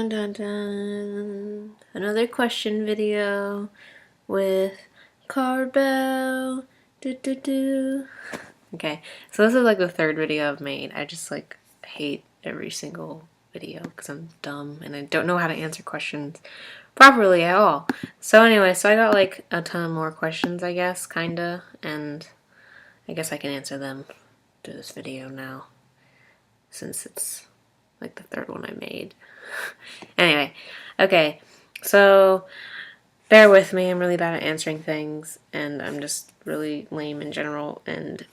Dun dun dun. Another question video with Carbell. Do do do. Okay, so this is like the third video I've made. I just like hate every single video because I'm dumb and I don't know how to answer questions properly at all. So anyway, so I got like a ton more questions, I guess, kinda, and I guess I can answer them through this video now since it's like the third one I made. Anyway, okay, so bear with me. I'm really bad at answering things, and I'm just really lame in general, and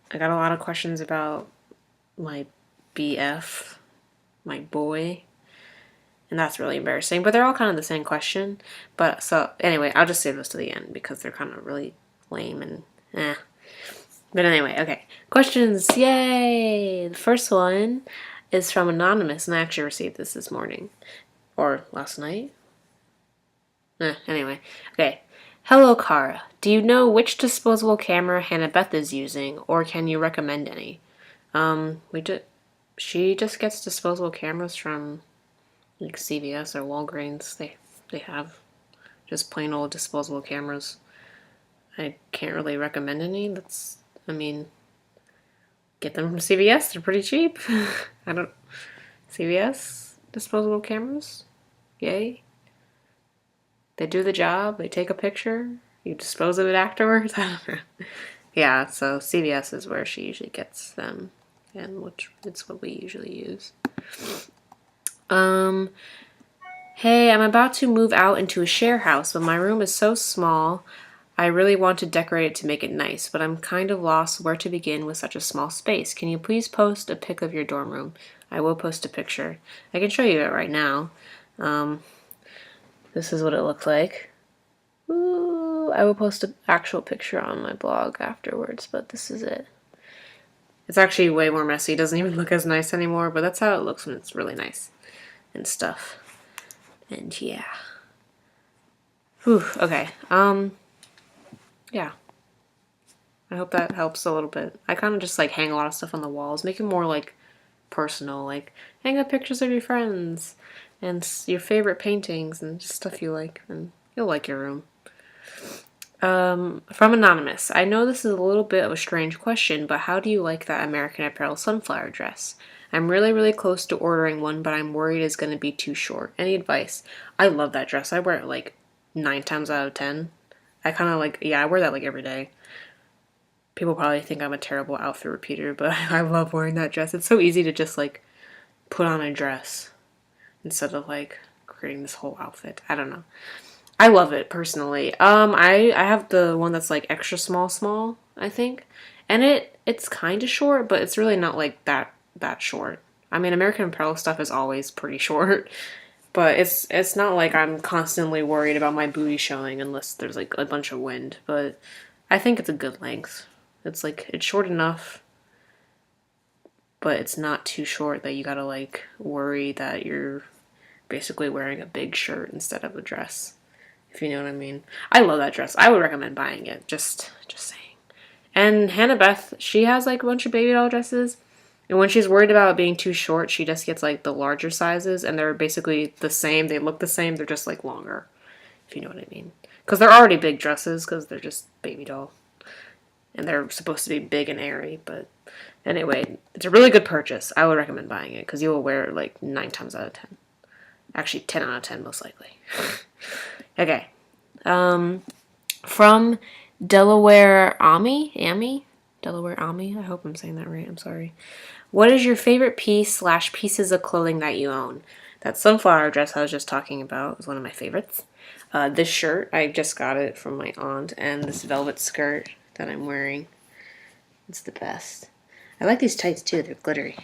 I got a lot of questions about my BF, my boy, and that's really embarrassing, but they're all kind of the same question. But so anyway, I'll just save those to the end because they're kind of really lame and eh. But anyway, okay. Questions, yay! The first one is from Anonymous, and I actually received this morning. Or last night? Anyway. Okay. Hello, Kara. Do you know which disposable camera Hannah-Beth is using, or can you recommend any? She just gets disposable cameras from, like, CVS or Walgreens. They have just plain old disposable cameras. I can't really recommend any. Get them from CVS. They're pretty cheap. CVS disposable cameras? Yay. They do the job. They take a picture. You dispose of it afterwards. I don't know. Yeah, so CVS is where she usually gets them, and which it's what we usually use. Hey, I'm about to move out into a share house, but my room is so small. I really want to decorate it to make it nice, but I'm kind of lost where to begin with such a small space. Can you please post a pic of your dorm room? I will post a picture. I can show you it right now. This is what it looks like. Ooh, I will post an actual picture on my blog afterwards, but this is it. It's actually way more messy. It doesn't even look as nice anymore, but that's how it looks when it's really nice and stuff. And yeah. Whew, okay. Yeah. I hope that helps a little bit. I kind of just like hang a lot of stuff on the walls, make it more like personal, like hang up pictures of your friends and your favorite paintings and just stuff you like, and you'll like your room. From Anonymous. I know this is a little bit of a strange question, but how do you like that American Apparel sunflower dress? I'm really, really close to ordering one, but I'm worried it's going to be too short. Any advice? I love that dress. I wear it like 9 times out of 10. I kind of like, yeah, I wear that like every day. People probably think I'm a terrible outfit repeater, but I love wearing that dress. It's so easy to just like put on a dress instead of like creating this whole outfit. I don't know. I love it personally. I have the one that's like extra small, I think. And it's kind of short, but it's really not like that short. I mean, American Apparel stuff is always pretty short, but it's not like I'm constantly worried about my booty showing unless there's like a bunch of wind, but I think it's a good length. It's like it's short enough, but it's not too short that you gotta like worry that you're basically wearing a big shirt instead of a dress, if you know what I mean. I love that dress. I would recommend buying it. Just saying. And Hannah-Beth, she has like a bunch of baby doll dresses, and when she's worried about it being too short, she just gets like the larger sizes, and they're basically the same. They look the same. They're just like longer, if you know what I mean. Because they're already big dresses, because they're just baby doll. And they're supposed to be big and airy, but anyway, it's a really good purchase. I would recommend buying it, because you will wear it like 9 times out of 10. Actually, 10 out of 10 most likely. Okay. From Delaware Ami? Delaware Ami? I hope I'm saying that right. I'm sorry. What is your favorite piece / pieces of clothing that you own? That sunflower dress I was just talking about is one of my favorites. This shirt, I just got it from my aunt, and this velvet skirt that I'm wearing. It's the best. I like these tights too. They're glittery.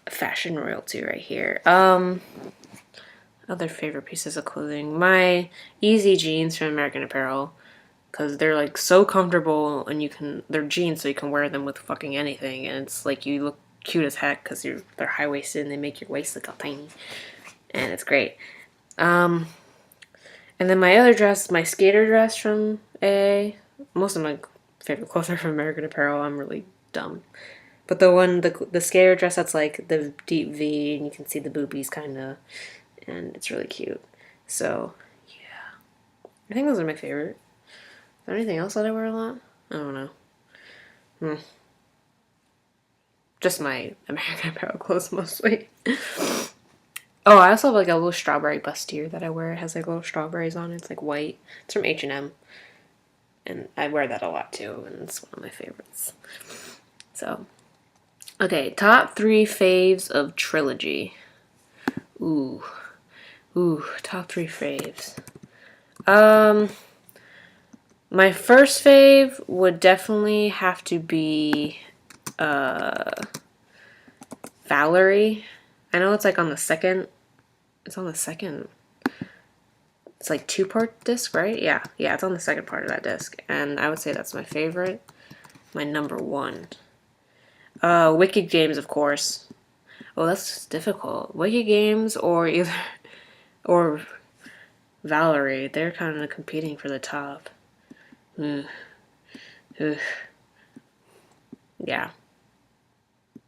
Fashion royalty right here. Other favorite pieces of clothing. My Easy jeans from American Apparel, because they're like so comfortable, and they're jeans so you can wear them with fucking anything, and it's like you look cute as heck because they're high-waisted and they make your waist look all tiny, and it's great. And then my other dress, my skater dress from AA. Most of my favorite clothes are from American Apparel. I'm really dumb. But the skater dress that's like the deep V and you can see the boobies kind of, and it's really cute. So yeah, I think those are my favorite. Is there anything else that I wear a lot? I don't know. Just my American Apparel clothes mostly. Oh, I also have like a little strawberry bustier that I wear. It has like little strawberries on it. It's like white. It's from H&M. And I wear that a lot too, and it's one of my favorites. So, okay, top 3 faves of Trilogy. Ooh. Top 3 faves. My first fave would definitely have to be Valerie. I know it's like on the second. It's on the second. It's like 2-part disc, right? Yeah, it's on the second part of that disc, and I would say that's my favorite. My number 1. Wicked Games, of course. Oh, that's difficult. Wicked Games or Valerie. They're kind of competing for the top. Yeah.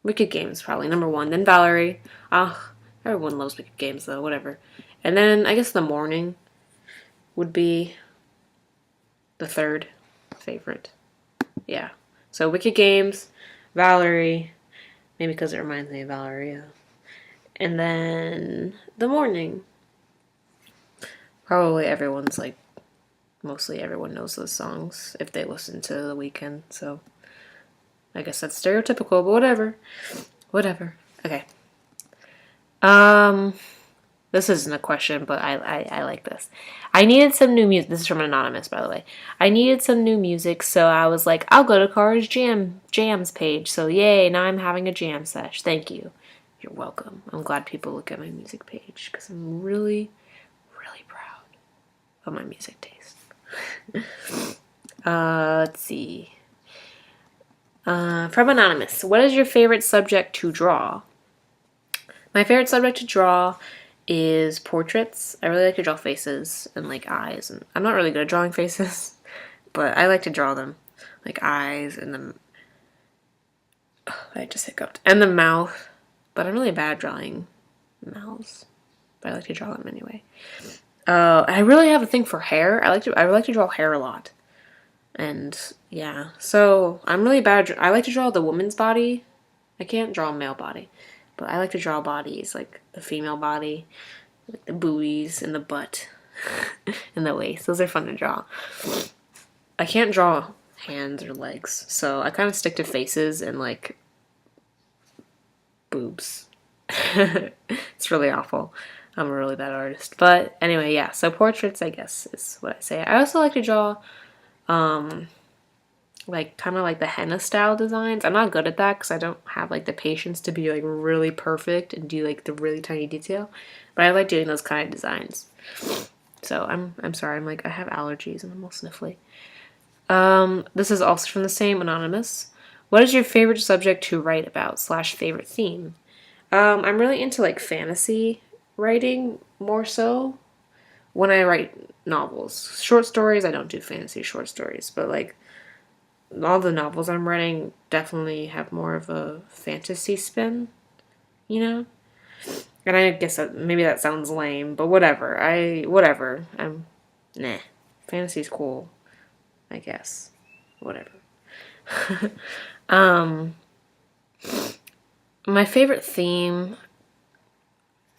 Wicked Games probably number 1. Then Valerie. Everyone loves Wicked Games though. Whatever. And then I guess The Morning would be the 3rd favorite. Yeah. So Wicked Games, Valerie, maybe because it reminds me of Valeria. And then The Morning. Probably mostly everyone knows those songs if they listen to The Weeknd, so I guess that's stereotypical, but whatever. Okay. This isn't a question, but I like this. I needed some new music. This is from Anonymous, by the way. I needed some new music, so I was like, I'll go to Cara's Jams page. So yay, now I'm having a jam sesh. Thank you. You're welcome. I'm glad people look at my music page because I'm really, really proud of my music taste. Let's see. From Anonymous. What is your favorite subject to draw? My favorite subject to draw is portraits. I really like to draw faces and like eyes. And I'm not really good at drawing faces, but I like to draw them. Like eyes and the... I just hiccuped. And the mouth. But I'm really bad at drawing mouths. But I like to draw them anyway. I really have a thing for hair. I like to draw hair a lot. And yeah, so I'm really bad. I like to draw the woman's body. I can't draw a male body, but I like to draw bodies, like the female body, like the boobies and the butt and the waist. Those are fun to draw. I can't draw hands or legs, so I kind of stick to faces and like boobs. It's really awful. I'm a really bad artist. But anyway, yeah, so portraits, I guess, is what I say. I also like to draw like kind of like the henna style designs. I'm not good at that because I don't have like the patience to be like really perfect and do like the really tiny detail, but I like doing those kind of designs. So I'm sorry, I have allergies and I'm all sniffly. This is also from the same Anonymous. What is your favorite subject to write about / favorite theme? I'm really into like fantasy writing more so when I write novels. Short stories, I don't do fantasy short stories, but like all the novels I'm writing definitely have more of a fantasy spin, you know? And I guess maybe that sounds lame, but whatever. Nah. Fantasy's cool, I guess. Whatever. My favorite theme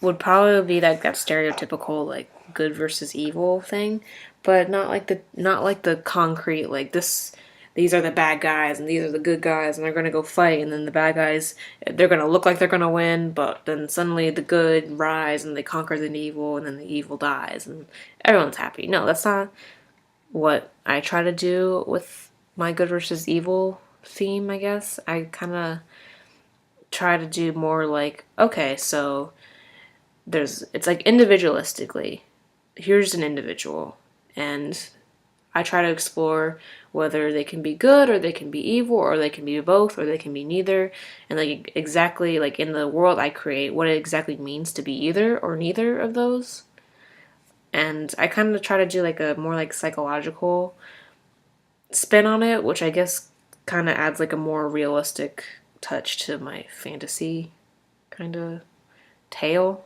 would probably be like that stereotypical like good versus evil thing, but not like the concrete like these are the bad guys and these are the good guys and they're gonna go fight and then the bad guys they're gonna look like they're gonna win, but then suddenly the good rise and they conquer the evil and then the evil dies and everyone's happy. No, that's not what I try to do with my good versus evil theme, I guess. I kinda try to do more like, okay, so it's like individualistically. Here's an individual, and I try to explore whether they can be good or they can be evil or they can be both or they can be neither, and like exactly like in the world I create, what it exactly means to be either or neither of those. And I kind of try to do like a more like psychological spin on it, which I guess kind of adds like a more realistic touch to my fantasy kind of tale.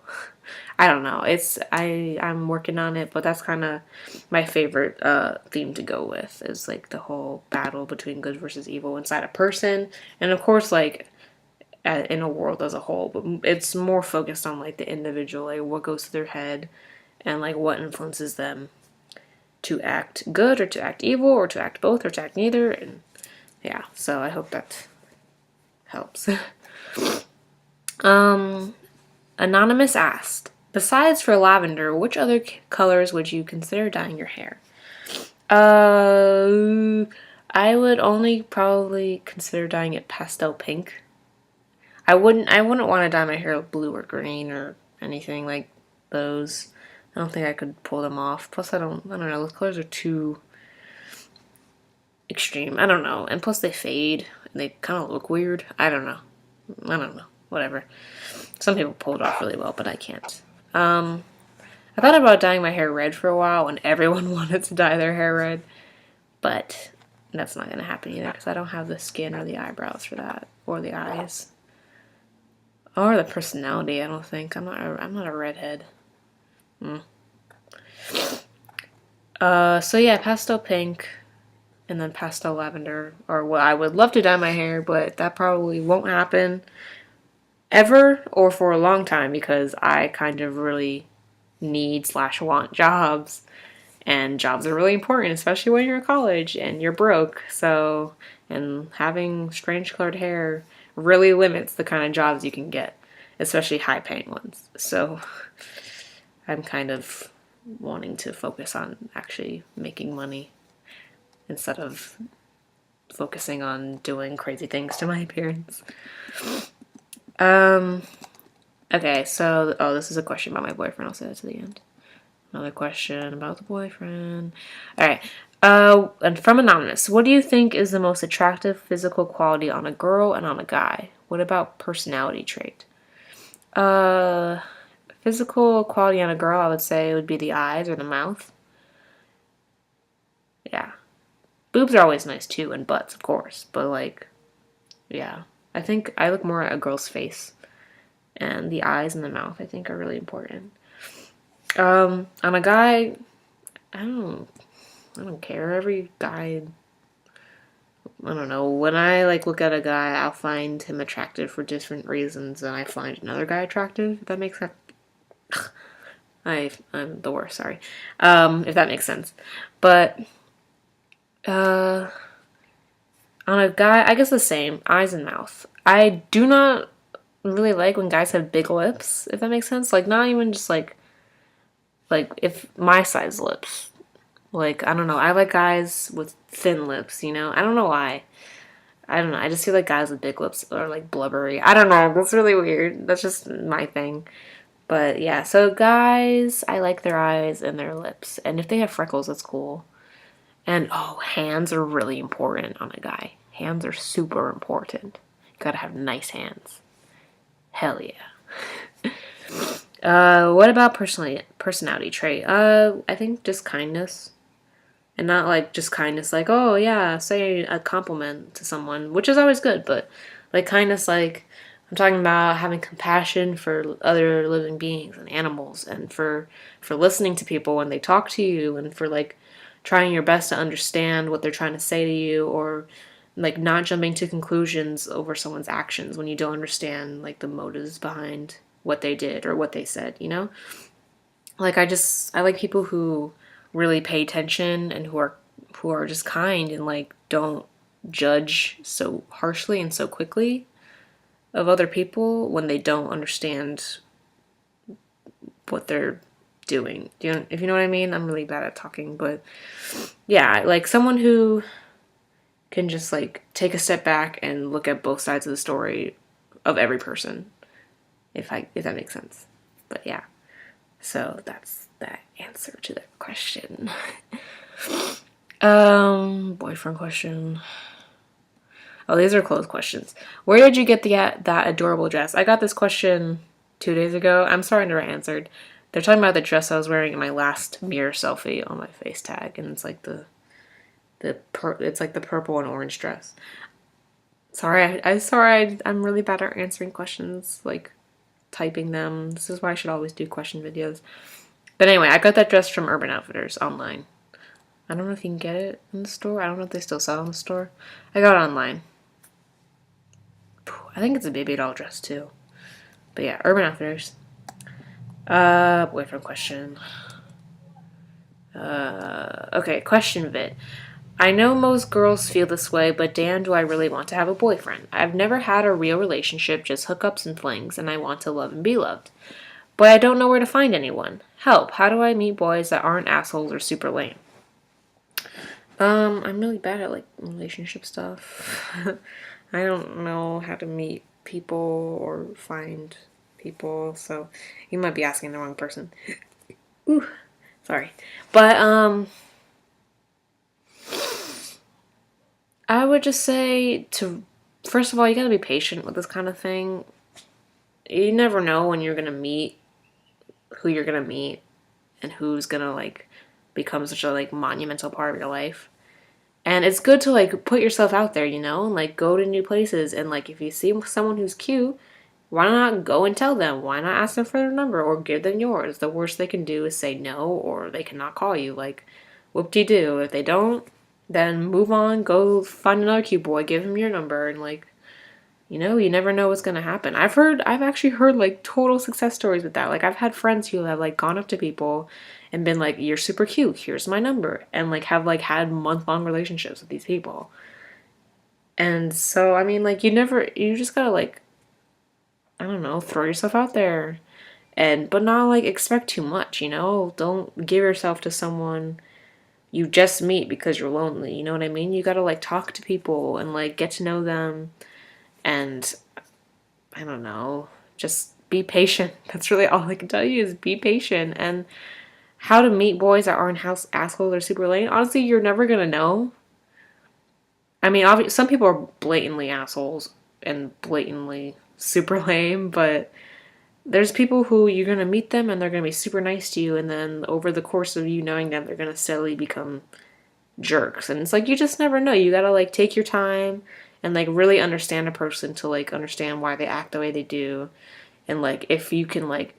I don't know. I'm working on it, but that's kind of my favorite theme to go with, is like the whole battle between good versus evil inside a person, and of course like in a world as a whole. But it's more focused on like the individual, like what goes through their head, and like what influences them to act good or to act evil or to act both or to act neither. And yeah, so I hope that helps. Anonymous asked, besides for lavender, which other colors would you consider dyeing your hair? I would only probably consider dyeing it pastel pink. I wouldn't want to dye my hair blue or green or anything like those. I don't think I could pull them off. Plus I don't know, those colors are too extreme. I don't know. And plus they fade and they kind of look weird. I don't know. Whatever. Some people pull it off really well, but I can't. I thought about dyeing my hair red for a while when everyone wanted to dye their hair red, but that's not going to happen either because I don't have the skin or the eyebrows for that, or the eyes, or the personality. I don't think I'm not a redhead. So yeah, pastel pink, and then pastel lavender, or what I would love to dye my hair, but that probably won't happen ever or for a long time because I kind of really need/want jobs, and jobs are really important, especially when you're in college and you're broke. So, and having strange colored hair really limits the kind of jobs you can get, especially high paying ones. So I'm kind of wanting to focus on actually making money instead of focusing on doing crazy things to my appearance. Okay, so, this is a question about my boyfriend. I'll say that to the end. Another question about the boyfriend. Alright, and from Anonymous, what do you think is the most attractive physical quality on a girl and on a guy? What about personality trait? Physical quality on a girl, I would say it would be the eyes or the mouth. Yeah. Boobs are always nice too, and butts, of course, but like, yeah. I think I look more at a girl's face, and the eyes and the mouth I think are really important. On a guy, I don't care. Every guy, I don't know. When I like look at a guy, I'll find him attractive for different reasons than I find another guy attractive. If that makes sense. I'm the worst. Sorry. If that makes sense. But on a guy, I guess the same. Eyes and mouth. I do not really like when guys have big lips. If that makes sense. Like not even just like if my size lips. Like, I don't know. I like guys with thin lips, you know? I don't know why. I don't know. I just feel like guys with big lips are like blubbery. I don't know. That's really weird. That's just my thing. But yeah, so guys, I like their eyes and their lips. And if they have freckles, that's cool. And hands are really important on a guy. Hands are super important. You gotta have nice hands. Hell yeah. What about personality trait? I think just kindness. And not like just kindness, like, oh yeah, say a compliment to someone, which is always good, but like kindness, like I'm talking about having compassion for other living beings and animals, and for listening to people when they talk to you, and for like trying your best to understand what they're trying to say to you, or like not jumping to conclusions over someone's actions when you don't understand like the motives behind what they did or what they said, you know? Like I like people who really pay attention and who are just kind and like don't judge so harshly and so quickly of other people when they don't understand what they're doing. If you know what I mean? I'm really bad at talking, but yeah, like someone who can just like take a step back and look at both sides of the story of every person. If that makes sense. But yeah. So that's that answer to that question. Boyfriend question. Oh, these are closed questions. Where did you get that adorable dress? I got this question 2 days ago. I'm sorry I never answered. They're talking about the dress I was wearing in my last mirror selfie on my face tag, and it's like it's like the purple and orange dress. I'm really bad at answering questions, like typing them. This is why I should always do question videos. But anyway, I got that dress from Urban Outfitters online. I don't know if you can get it in the store. I don't know if they still sell it in the store. I got it online. I think it's a baby doll dress too. But yeah, Urban Outfitters. Boyfriend question. Okay, question vid. I know most girls feel this way, but damn, do I really want to have a boyfriend? I've never had a real relationship, just hookups and flings, and I want to love and be loved. But I don't know where to find anyone. Help, how do I meet boys that aren't assholes or super lame? I'm really bad at, like, relationship stuff. I don't know how to meet people or find people, so you might be asking the wrong person. Ooh, sorry. But, I would just say first of all, you gotta be patient with this kind of thing. You never know when you're gonna meet who you're gonna meet and who's gonna, like, become such a, like, monumental part of your life. And it's good to, like, put yourself out there, you know, and, like, go to new places. And, like, if you see someone who's cute, why not go and tell them? Why not ask them for their number or give them yours? The worst they can do is say no, or they cannot call you. Like, whoop-de-doo. If they don't, then move on, go find another cute boy, give him your number, and, like, you know, you never know what's gonna happen. I've actually heard, like, total success stories with that. Like, I've had friends who have, like, gone up to people and been like, "You're super cute, here's my number," and, like, have, like, had month-long relationships with these people. And so, I mean, like, you just gotta, like, I don't know, throw yourself out there. But not, like, expect too much, you know? Don't give yourself to someone you just meet because you're lonely, you know what I mean? You gotta, like, talk to people and, like, get to know them, and I don't know, just be patient. That's really all I can tell you is be patient. And how to meet boys that aren't assholes or super lame. Honestly, you're never gonna know. I mean, obviously, some people are blatantly assholes and blatantly super lame, but there's people who you're gonna meet them and they're gonna be super nice to you, and then over the course of you knowing them, they're gonna steadily become jerks. And it's like you just never know. You gotta, like, take your time and, like, really understand a person to, like, understand why they act the way they do, and, like, if you can, like,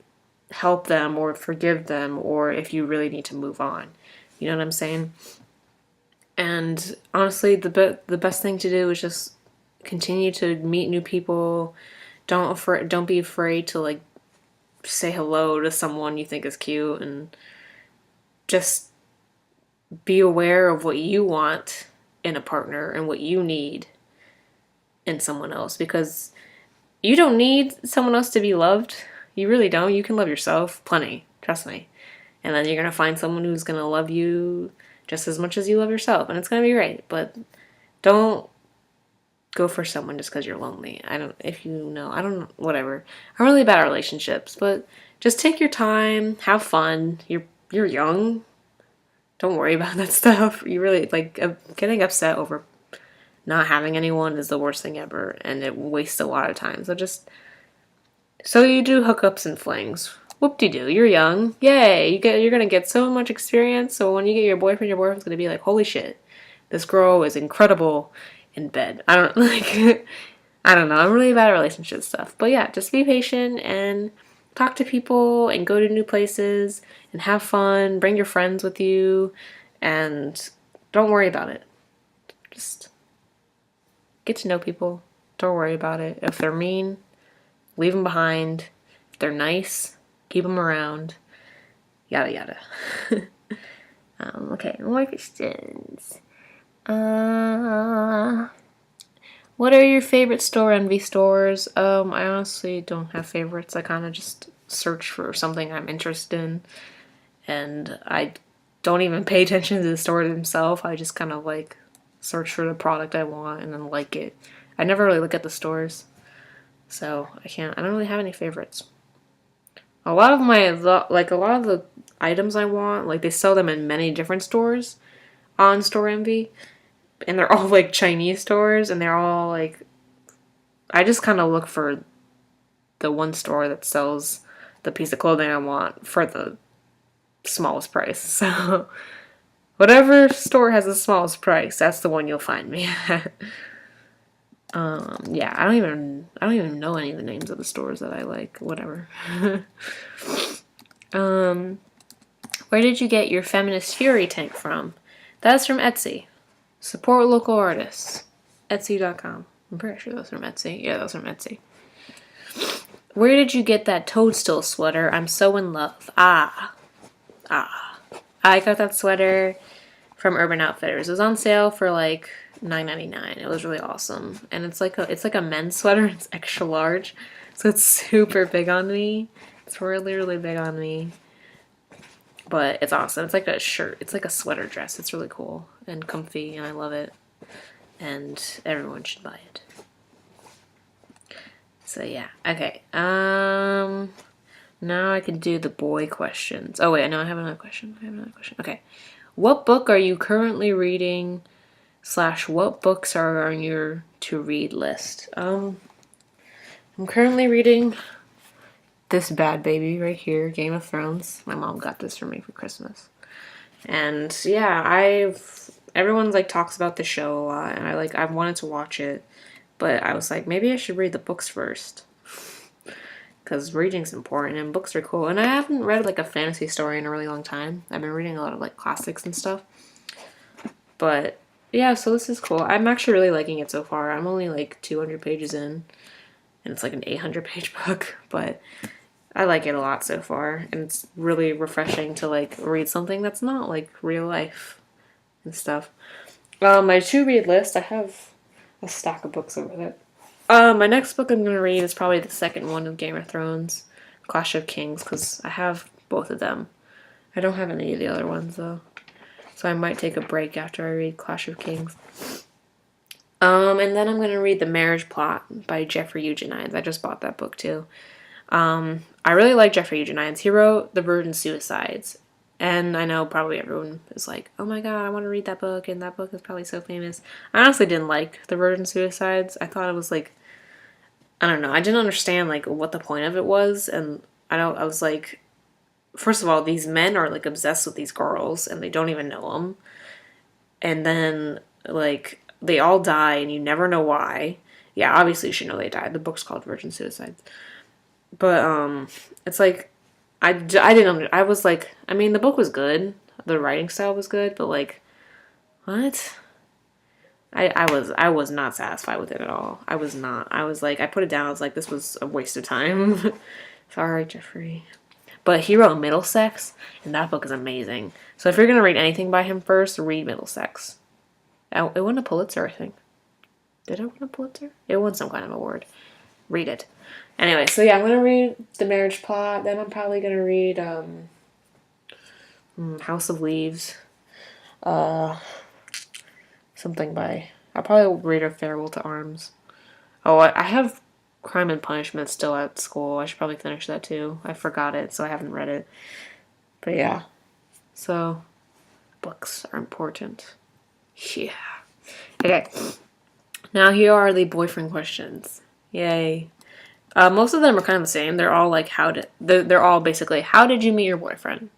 help them or forgive them, or if you really need to move on. You know what I'm saying? And honestly, the best thing to do is just continue to meet new people. Don't be afraid to, like, say hello to someone you think is cute, and just be aware of what you want in a partner and what you need in someone else, because you don't need someone else to be loved. You really don't. You can love yourself plenty, trust me. And then you're going to find someone who's going to love you just as much as you love yourself, and it's going to be great. But don't go for someone just because you're lonely. I don't, whatever. I'm really bad at relationships, but just take your time, have fun. You're young. Don't worry about that stuff. You really, like, getting upset over not having anyone is the worst thing ever, and it wastes a lot of time. So you do hookups and flings. Whoop-de-doo, you're young. Yay, you're gonna get so much experience, so when you get your boyfriend's gonna be like, holy shit, this girl is incredible in bed. I don't, like, I don't know, I'm really bad at relationship stuff. But yeah, just be patient and talk to people and go to new places and have fun, bring your friends with you, and don't worry about it. Just get to know people. Don't worry about it. If they're mean, leave them behind. If they're nice, keep them around. Yada yada. Okay, more questions. What are your favorite store envy stores? I honestly don't have favorites. I kind of just search for something I'm interested in, and I don't even pay attention to the store themselves. I just kind of, like, search for the product I want and then like it. I never really look at the stores, so I don't really have any favorites. A lot of the items I want, like, they sell them in many different stores on Store Envy, and they're all, like, Chinese stores, and they're all, like, I just kind of look for the one store that sells the piece of clothing I want for the smallest price. So whatever store has the smallest price, that's the one you'll find me at. Yeah, I don't even know any of the names of the stores that I like. Whatever. Where did you get your Feminist Fury tank from? That's from Etsy. Support local artists. Etsy.com. I'm pretty sure that's from Etsy. Yeah, that's from Etsy. Where did you get that toadstool sweater? I'm so in love. I got that sweater from Urban Outfitters. It was on sale for like $9.99. It was really awesome. And it's like a men's sweater. It's extra large. So it's super big on me. It's really, really big on me. But it's awesome. It's like a shirt. It's like a sweater dress. It's really cool and comfy, and I love it. And everyone should buy it. So yeah. Okay. Now I can do the boy questions. Oh wait, no, I have another question. Okay. What book are you currently reading? / what books are on your to read list? I'm currently reading this bad baby right here, Game of Thrones. My mom got this for me for Christmas. And yeah, everyone's like talks about the show a lot, and I've wanted to watch it, but I was like, maybe I should read the books first. Because reading's important and books are cool. And I haven't read like a fantasy story in a really long time. I've been reading a lot of like classics and stuff. But yeah, so this is cool. I'm actually really liking it so far. I'm only like 200 pages in, and it's like an 800-page book, but I like it a lot so far. And it's really refreshing to like read something that's not like real life and stuff. My to read list, I have a stack of books over there. My next book I'm going to read is probably the second one of Game of Thrones, Clash of Kings, because I have both of them. I don't have any of the other ones, though. So I might take a break after I read Clash of Kings. And then I'm going to read The Marriage Plot by Jeffrey Eugenides. I just bought that book, too. I really like Jeffrey Eugenides. He wrote The Virgin Suicides. And I know probably everyone is like, oh my god, I want to read that book, and that book is probably so famous. I honestly didn't like The Virgin Suicides. I thought it was like, I don't know, I didn't understand like what the point of it was, and I was like, first of all, these men are like obsessed with these girls, and they don't even know them. And then, like, they all die, and you never know why. Yeah, obviously you should know they died. The book's called Virgin Suicides. But, it's like, I didn't, I was like, I mean, the book was good. The writing style was good, but like, what? I was not satisfied with it at all. I was not. I was like, I put it down. I was like, this was a waste of time. Sorry, Jeffrey. But he wrote Middlesex, and that book is amazing. So if you're going to read anything by him first, read Middlesex. It won a Pulitzer, I think. Did it win a Pulitzer? It won some kind of award. Read it. Anyway, so yeah, I'm going to read The Marriage Plot. Then I'm probably going to read House of Leaves. Something by... I'll probably read A Farewell to Arms. Oh, I have Crime and Punishment still at school. I should probably finish that too. I forgot it, so I haven't read it. But yeah. So, books are important. Yeah. Okay. Now here are the boyfriend questions. Yay. Most of them are kind of the same. They're all like, they're all basically, how did you meet your boyfriend?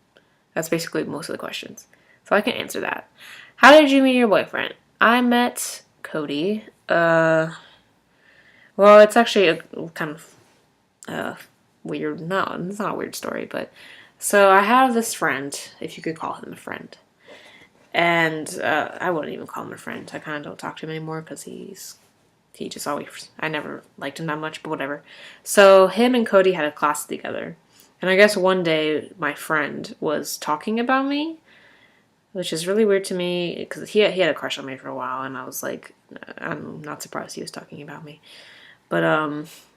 That's basically most of the questions. So I can answer that. How did you meet your boyfriend? I met Cody. Well, it's actually a kind of weird, no, it's not a weird story, but so I have this friend, if you could call him a friend. And I wouldn't even call him a friend. I kind of don't talk to him anymore because he just always, I never liked him that much, but whatever. So him and Cody had a class together. And I guess one day my friend was talking about me, which is really weird to me because he had a crush on me for a while, and I was like, I'm not surprised he was talking about me. But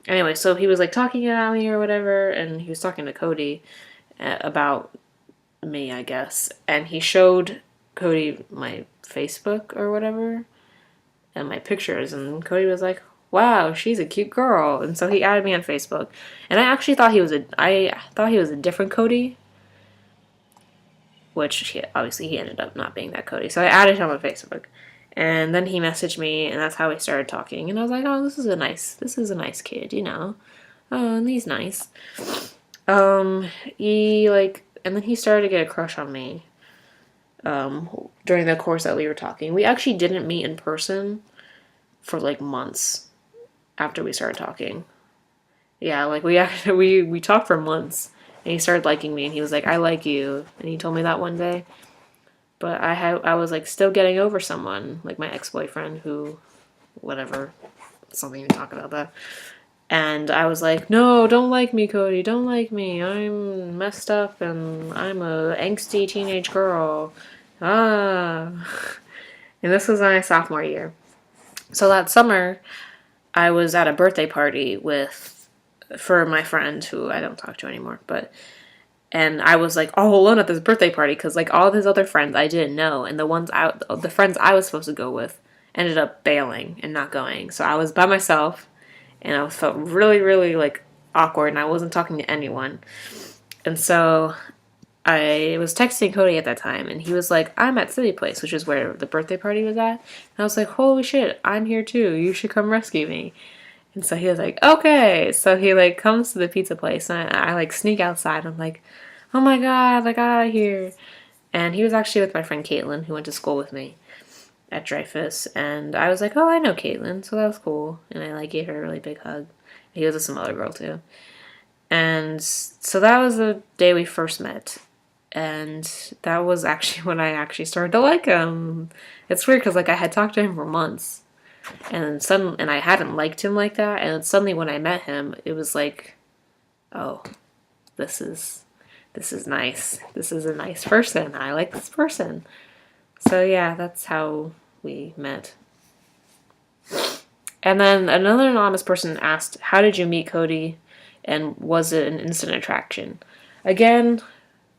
anyway, so he was like talking about me or whatever, and he was talking to Cody about me, I guess. And he showed Cody my Facebook or whatever and my pictures, and Cody was like, wow, she's a cute girl. And so he added me on Facebook. And I actually thought he was a different Cody, which obviously he ended up not being that Cody. So I added him on Facebook. And then he messaged me, and that's how we started talking. And I was like, oh, this is a nice kid, you know. Oh, and he's nice. And then he started to get a crush on me. During the course that we were talking. We actually didn't meet in person. for like months after we started talking. Yeah, like we actually we talked for months, and he started liking me, and he was like, "I like you," and he told me that one day. But I was like still getting over someone, like my ex-boyfriend, who, whatever, something to talk about that. And I was like, "No, don't like me, Cody. Don't like me. I'm messed up, and I'm a angsty teenage girl." Ah, and this was my sophomore year. So that summer, I was at a birthday party for my friend who I don't talk to anymore, but and I was like all alone at this birthday party because like all of his other friends I didn't know, and the friends I was supposed to go with ended up bailing and not going. So I was by myself, and I felt really really like awkward, and I wasn't talking to anyone. And so I was texting Cody at that time, and he was like, "I'm at City Place," which is where the birthday party was at. And I was like, "Holy shit, I'm here too. You should come rescue me." And so he was like, "Okay." So he like comes to the pizza place, and I like sneak outside. I'm like, "Oh my god, I got out of here!" And he was actually with my friend Caitlin, who went to school with me at Dreyfus. And I was like, "Oh, I know Caitlin," so that was cool. And I like gave her a really big hug. He was with some other girl too. And so that was the day we first met. And that was actually when I actually started to like him. It's weird because like I had talked to him for months, and I hadn't liked him like that. And suddenly when I met him, it was like, oh, this is nice. This is a nice person. I like this person. So yeah, that's how we met. And then another anonymous person asked, "How did you meet Cody? And was it an instant attraction?" Again,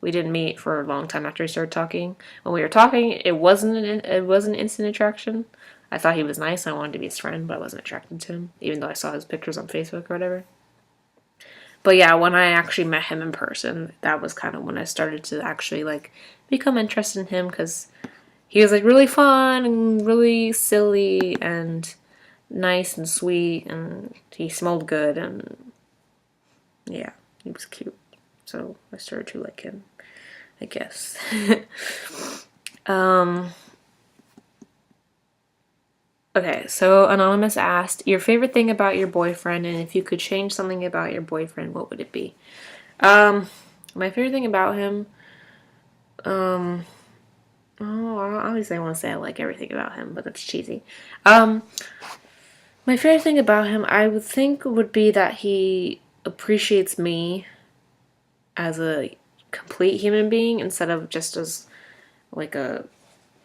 we didn't meet for a long time after we started talking. When we were talking, it wasn't instant attraction. I thought he was nice. I wanted to be his friend, but I wasn't attracted to him, even though I saw his pictures on Facebook or whatever. But yeah, when I actually met him in person, that was kind of when I started to actually like become interested in him, because he was like really fun and really silly and nice and sweet, and he smelled good, and yeah, he was cute. So I started to like him, I guess. Okay, so Anonymous asked, your favorite thing about your boyfriend, and if you could change something about your boyfriend, what would it be? My favorite thing about him, obviously I want to say I like everything about him, but that's cheesy. My favorite thing about him, I would think, would be that he appreciates me as a complete human being instead of just as like a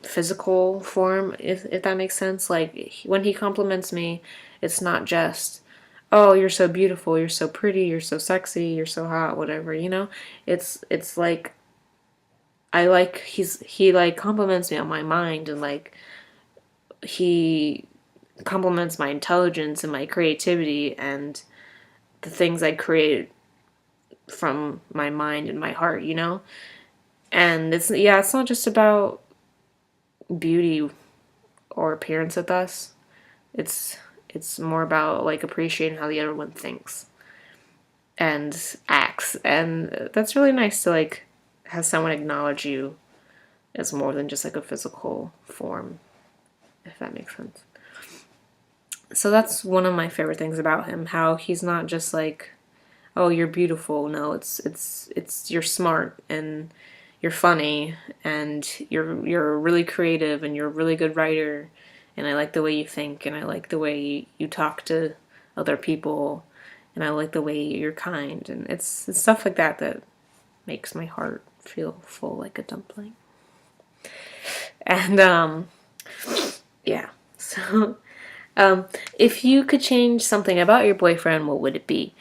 physical form, if that makes sense. Like when he compliments me, it's not just, "Oh, you're so beautiful, you're so pretty, you're so sexy, you're so hot," whatever, you know. It's like he like compliments me on my mind, and like he compliments my intelligence and my creativity and the things I create from my mind and my heart, you know. And it's not just about beauty or appearance with us. It's more about like appreciating how the other one thinks and acts, and that's really nice to like have someone acknowledge you as more than just like a physical form, if that makes sense. So that's one of my favorite things about him, how he's not just like, "Oh, you're beautiful." No, it's you're smart, and you're funny, and you're really creative, and you're a really good writer, and I like the way you think, and I like the way you talk to other people, and I like the way you're kind, and it's stuff like that that makes my heart feel full like a dumpling. And yeah. So if you could change something about your boyfriend, what would it be?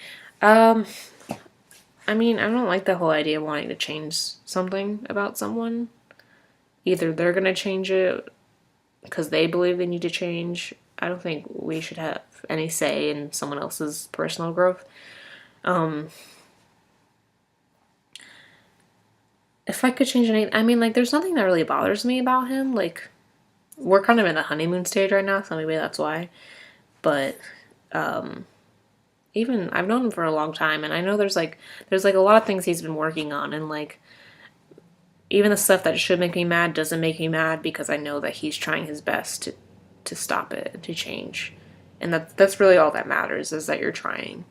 I mean, I don't like the whole idea of wanting to change something about someone. Either they're going to change it because they believe they need to change. I don't think we should have any say in someone else's personal growth. If I could change anything, I mean, like, there's nothing that really bothers me about him. Like, we're kind of in the honeymoon stage right now, so maybe that's why. But even I've known him for a long time, and I know there's like a lot of things he's been working on, and like even the stuff that should make me mad doesn't make me mad because I know that he's trying his best to stop it and to change. And that's really all that matters, is that you're trying.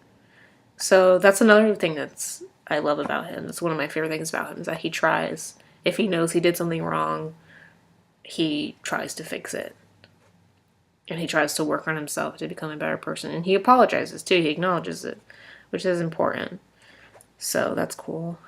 So that's another thing that's I love about him. It's one of my favorite things about him, is that he tries. If he knows he did something wrong, he tries to fix it. And he tries to work on himself to become a better person. And he apologizes too. He acknowledges it, which is important. So that's cool.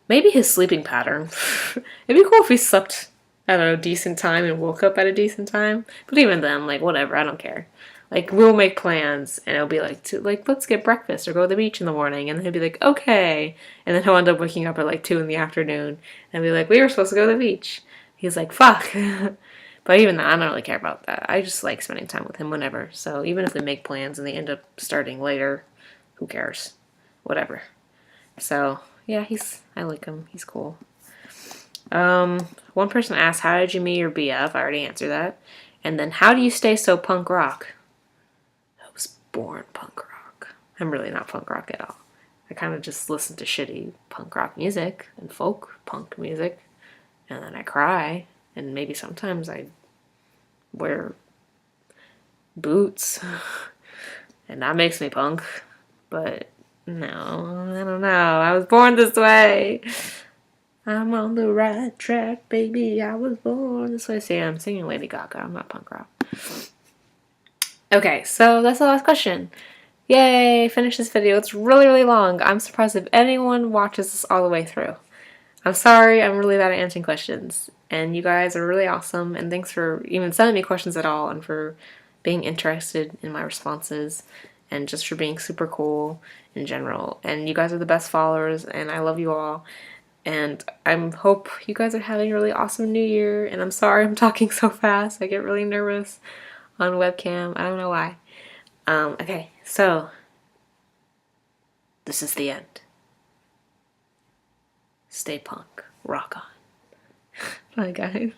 Maybe his sleeping pattern. It'd be cool if he slept at a decent time and woke up at a decent time. But even then, like, whatever, I don't care. Like, we'll make plans, and it'll be like, let's get breakfast or go to the beach in the morning. And then he'll be like, okay. And then he'll end up waking up at like 2 in the afternoon and be like, we were supposed to go to the beach. He's like, fuck. But even that, I don't really care about that. I just like spending time with him whenever. So even if we make plans and they end up starting later, who cares? Whatever. So yeah, I like him. He's cool. One person asked, how did you meet your BF? I already answered that. And then, how do you stay so punk rock? I was born punk rock. I'm really not punk rock at all. I kind of just listen to shitty punk rock music and folk punk music. And then I cry. And maybe sometimes I wear boots. And that makes me punk. But no, I don't know. I was born this way. I'm on the right track, baby. I was born this way. See, I'm singing Lady Gaga. I'm not punk rock. Okay, so that's the last question. Yay, finish this video. It's really, really long. I'm surprised if anyone watches this all the way through. I'm sorry, I'm really bad at answering questions. And you guys are really awesome. And thanks for even sending me questions at all and for being interested in my responses. And just for being super cool in general. And you guys are the best followers, and I love you all. And I hope you guys are having a really awesome new year. And I'm sorry I'm talking so fast. I get really nervous on webcam. I don't know why. Okay, so this is the end. Stay punk. Rock on. Bye, guys.